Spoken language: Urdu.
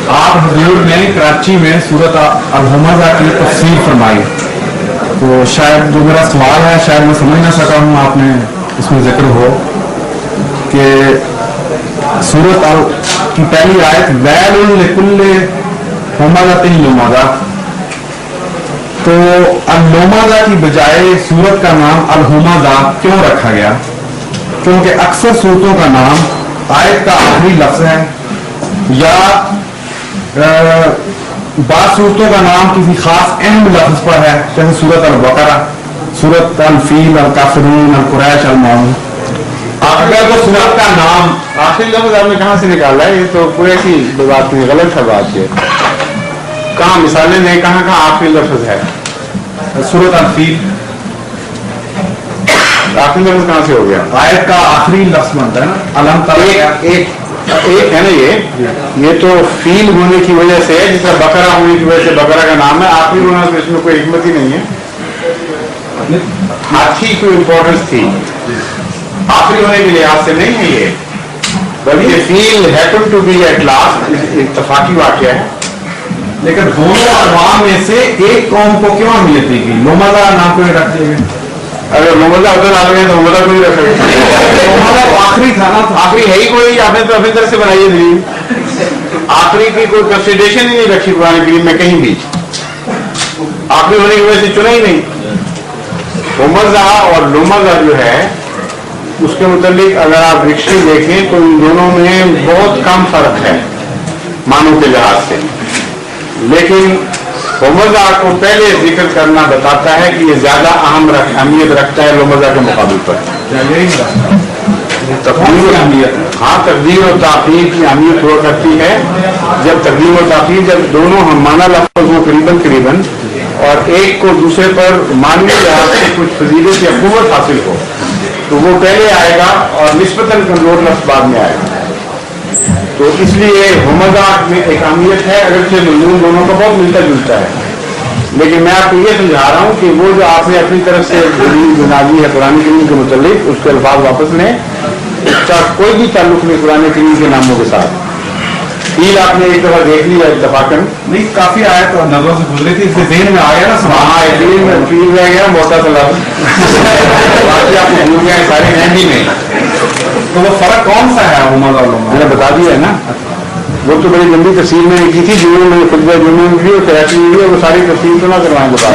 آپ حضور نے کراچی میں سورت الہمزہ کی تفسیر فرمائی، تو شاید جو میرا سوال ہے شاید میں سمجھ نہ سکا ہوں، آپ نے اس میں ذکر ہو کہ سورت کی پہلی آیت ویل لکل ہمزہ لمزہ، تو اللمزہ کی بجائے سورت کا نام الہمزہ کیوں رکھا گیا؟ کیونکہ اکثر سورتوں کا نام آیت کا آخری لفظ ہے، یا بعض صورتوں کا نام کسی خاص اہم لفظ پر ہے، جیسے سورت البقرہ، سورت الفیل، الکافرون، القریش، المعون۔ اگر وہ سورت کا نام آخری لفظ آپ نے کہاں سے نکالا ہے؟ یہ تو کوئی ایسی بات نہیں، غلط ہے بات یہ۔ کہاں مثالیں نہیں، کہاں کہاں آخری لفظ ہے؟ سورت الفیل آخری لفظ کہاں سے ہو گیا؟ آیت کا آخری لفظ بنتا ہے نا، الم تر۔ ایک ہے نا یہ تو فیل ہونے کی وجہ سے، جس طرح بقرہ ہونے کی وجہ سے بقرہ کا نام ہے، آخری ہونا تو اس میں کوئی حکمت ہی نہیں ہے، اچھی کوئی امپورٹنس تھی، آخری ہونے کے لحاظ سے نہیں ہے یہ، بلکہ fail happen to be at last اتفاقی واقعہ ہے۔ لیکن دونوں اقوام میں سے ایک قوم کو کیوں اہمیت دی گئی؟ لمزہ نام کو رکھ دیے گئے۔ اگر محمد افضل عالم ہے تو محمد کوئی رکھ سکتے، آخری تھا نا، آخری ہے ہی کوئی، آپ نے تو اپنی طرف سے بنائی ہے دلیل، آخری کی کوئی کنسیڈریشن ہی نہیں رکھی قرآن کریم میں کہیں بھی، آخری ہونے کی وجہ سے چنا ہی نہیں۔ ہمزہ اور لمزہ جو ہے اس کے متعلق اگر آپ ڈکشنری دیکھیں تو ان دونوں میں بہت کم فرق ہے معنوں کے لحاظ سے، لیکن ہمزہ کو پہلے ذکر کرنا بتاتا ہے کہ یہ زیادہ اہمیت رکھتا ہے لمزہ کے مقابل پر۔ ہاں، تقدیر و تاخیر کی اہمیت ہوا کرتی ہے جب تقدیم و تاخیر، جب دونوں ہم معنی لفظ ہوں قریباً اور ایک کو دوسرے پر معنوی لحاظ سے کچھ فضیلت یا قوت حاصل ہو تو وہ پہلے آئے گا اور نسبتاً کمزور لفظ بعد میں آئے گا۔ تو اس لیے ہمزہ میں ایک اہمیت ہے، اگرچہ مضمون دونوں کا بہت ملتا جلتا ہے، لیکن میں آپ کو یہ سمجھا رہا ہوں کہ وہ جو آپ نے اپنی طرف سے دلیل بنائی ہے قرآن کریم کے متعلق، اس کے الفاظ واپس لیں، اس کا کوئی بھی تعلق نہیں قرآن کریم کے ناموں کے ساتھ۔ فیل آپ نے ایک دفعہ دیکھ لیا اتفاقاً، نہیں کافی آیت اور نظروں سے گزری تھی، اس کے ذہن میں آیا نا سوال۔ ہاں، فیل رہ گیا موٹا سا لفظ، باقی آپ کو بھول گئے سارے ہینڈی میں۔ تو وہ فرق کون سا ہے ہمزہ اور لمزہ؟ میں نے بتا دیا ہے نا، وہ تو بڑی لمبی تفصیل میں نے کی تھی، جنہوں نے خطبہ جمعہ میں بھی اور کراچی میں بھی، وہ ساری تفصیل تو نہ کروائیں بتا۔